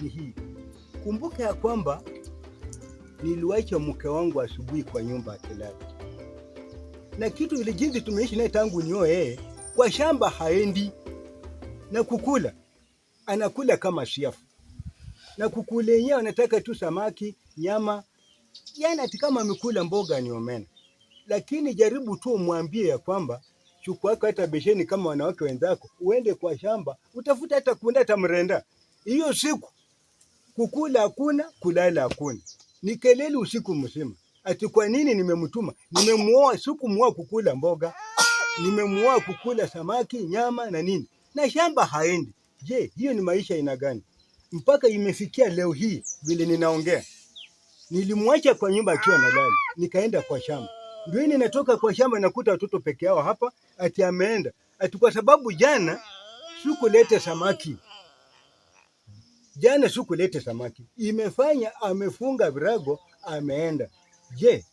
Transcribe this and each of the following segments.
ni hii. Kumbuka ya kwamba niliwacha mke wangu asubuhi kwa nyumba akilala, na kitu ile jinsi tumeishi naye tangu nioe, kwa shamba haendi, na kukula anakula kama siafu, na kukula yenyewe anataka tu samaki, nyama, yani ati kama amekula mboga ni omena. Lakini jaribu tu umwambie ya kwamba chukua hata besheni kama wanawake wenzako, uende kwa shamba, utafuta hata kunda hata mrenda. Hiyo siku kukula hakuna, kulala hakuna. Ni kelele usiku mzima. Ati kwa nini nimemtuma? Nimemuoa, sikumuoa kukula mboga. Nimemuoa kukula samaki, nyama na nini. Na shamba haendi. Je, hiyo ni maisha aina gani? Mpaka imefikia leo hii vile ninaongea. Nilimwacha kwa nyumba akiwa analala, nikaenda kwa shamba. Ndio ninatoka kwa shamba nakuta watoto peke yao hapa, ati ameenda. Ati kwa sababu jana sikuleta samaki. Jana sikuleta samaki. Imefanya amefunga virago ameenda. Je,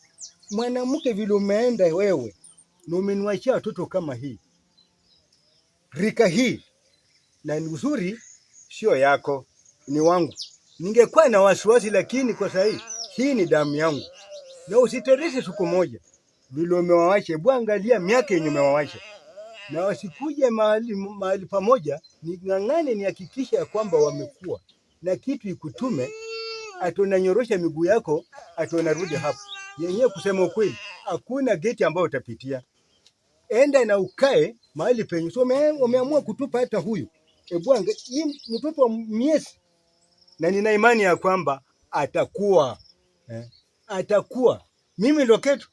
mwanamke vile umeenda wewe na umeniachia watoto kama hii, rika hii, na ni uzuri sio yako, ni wangu. Ningekuwa na wasiwasi, lakini kwa sahi hii ni damu yangu. Na usiterese siku moja vile umewawacha. Hebu angalia miaka yenye umewawacha, na wasikuje mahali pamoja. Ning'ang'ane nihakikisha ya kwamba wamekuwa na kitu ikutume, atonanyorosha miguu yako, atonarudi hapo. Yenyewe kusema ukweli, hakuna geti ambayo utapitia. Enda na ukae mahali penye. So umeamua kutupa hata huyu. Hebu angalia mtoto wa miezi, na nina imani ya kwamba atakuwa atakuwa. Mimi Loketo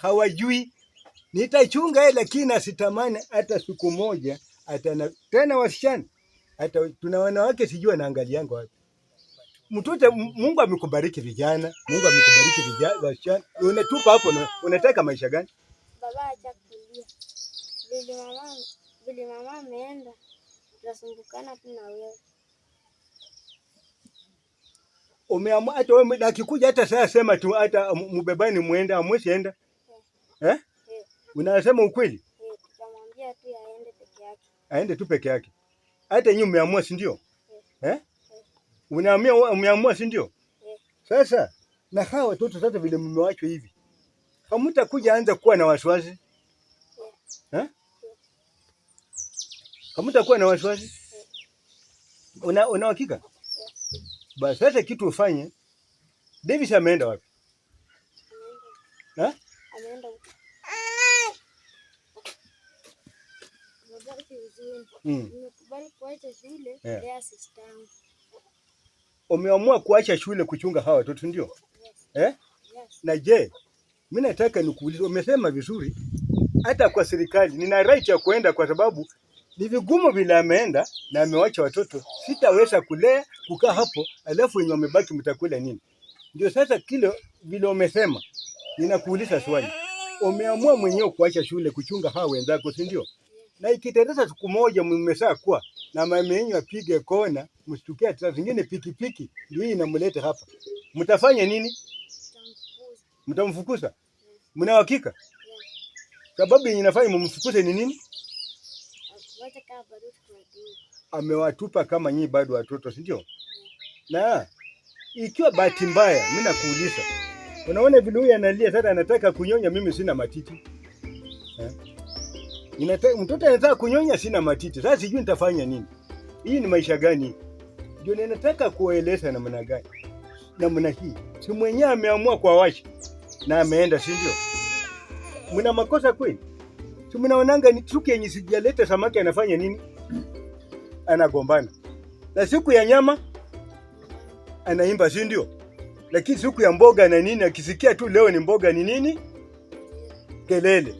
hawajui nitachunga yeye, lakini asitamani hata siku moja tena wasichana. Hata tuna wanawake sijui anaangalianga wapi. Mtoto, Mungu amekubariki vijana, Mungu amekubariki vijana wasichana. Unatupa hapo na unataka maisha gani? Baba acha kulia. Vile mama ameenda, tunasumbukana tu na wewe. Umeamua hata wewe akikuja hata sasa sema tu hata mbebani muende, amwesienda. Unasema ukweli? Tutamwambia tu aende peke yake. Aende tu peke yake. Hata nyinyi umeamua, si ndio? Umeamua, si ndio? Sasa na hawa watoto sasa vile mmewachwa hivi, hamtakuja anza kuwa na wasiwasi? Hamtakuwa na wasiwasi? Una hakika? Basi sasa kitu ufanye. Davis ameenda wapi? Ameenda huko. Nimekubali kuacha shule ya sister yangu. Umeamua kuacha shule kuchunga hawa watoto, ndio? Yes. Na je, mimi nataka nikuulize, umesema vizuri, hata kwa serikali nina right ya kuenda, kwa sababu ni vigumu vile ameenda na amewacha watoto. Sitaweza kulea kukaa hapo, alafu wenye wamebaki mtakula nini? Ndio sasa kile vile umesema, ninakuuliza swali. Umeamua mwenyewe kuacha shule kuchunga hawa wenzako, si ndio? Na ikiteresa siku moja mmesaa kuwa na mama yenu apige kona, mshtukia hata zingine pikipiki ndio hii inamleta hapa. Mtafanya nini? Mtamfukuza? Mna hakika? Sababu yenye inafanya mumfukuze ni nini? Amewatupa kama nyinyi bado watoto, si ndio? Na ikiwa bahati mbaya, mimi nakuuliza, unaona vile huyu analia sasa, anataka kunyonya, mimi sina matiti. Mtoto anataka kunyonya, sina matiti. Sasa sijui nitafanya nini. Hii ni maisha gani? Ndio ninataka kueleza namna gani. Namna hii. Si mwenyewe ameamua kwa washi na ameenda, si ndio? Mna makosa kweli? Si mnaonanga ni siku yenye sijaleta samaki anafanya nini? Anagombana. Na siku ya nyama anaimba, si ndio? Lakini siku ya mboga na nini, akisikia tu leo ni mboga ni nini? Kelele.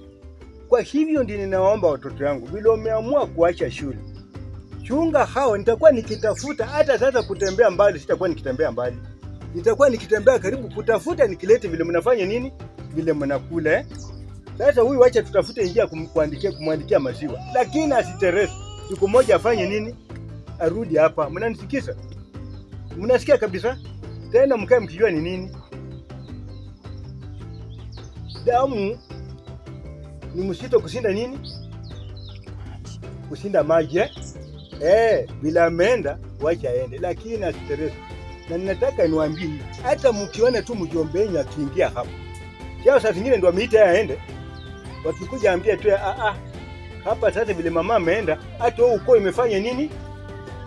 Kwa hivyo ndio ninaomba watoto yangu, vile umeamua kuacha shule, chunga hao. Nitakuwa nikitafuta hata sasa kutembea mbali, sitakuwa nikitembea mbali. Nitakuwa nikitembea karibu kutafuta nikilete vile mnafanya nini? Vile mnakula. Sasa huyu acha tutafute njia kumwandikia maziwa. Lakini asiterese. Siku moja afanye nini? Arudi hapa. Mnanisikiza? Mnasikia kabisa? Tena mkae mkijua ni nini? Damu ni msito kushinda nini? Kushinda maji. Bila ameenda wacha aende, lakini na stress. Na ninataka niwaambie, hata mkiona tu mjomba wenu akiingia hapa, yao saa zingine ndio ameita aende, wakikuja ambia tu hapa sasa vile mama ameenda, hata uko imefanya nini?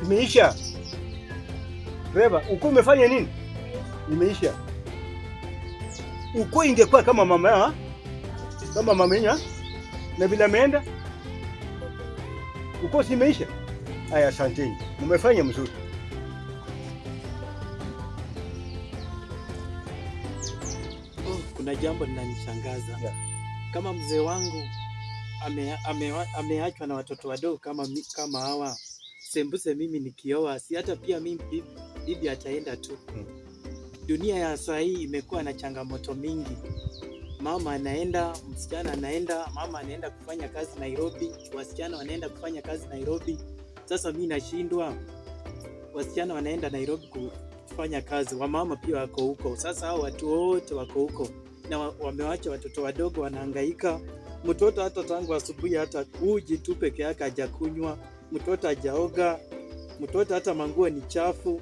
Imeisha. Beba, uko umefanya nini? Imeisha. Uko ingekuwa kama mama yenu, na vile ameenda uko si imeisha. Haya, asanteni, mmefanya mzuri. Kuna jambo linanishangaza. Kama mzee wangu ameachwa na watoto wadogo kama hawa, sembuse mimi nikioa, si hata pia mimi bibi ataenda tu. Dunia ya saa hii imekuwa na changamoto mingi. Mama anaenda, msichana anaenda, mama anaenda kufanya kazi Nairobi, wasichana wanaenda kufanya kazi Nairobi. Sasa mimi nashindwa, wasichana wanaenda Nairobi kufanya kazi, wamama pia wako huko. Sasa hao watu wote wako huko na wamewacha watoto wadogo wanahangaika. Mtoto hata tangu asubuhi hata uji tu peke yake hajakunywa, mtoto hajaoga, mtoto hata manguo ni chafu.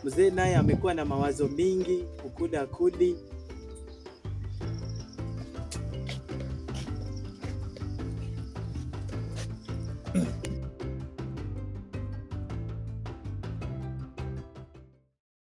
Mzee naye amekuwa na mawazo mingi, kukudi.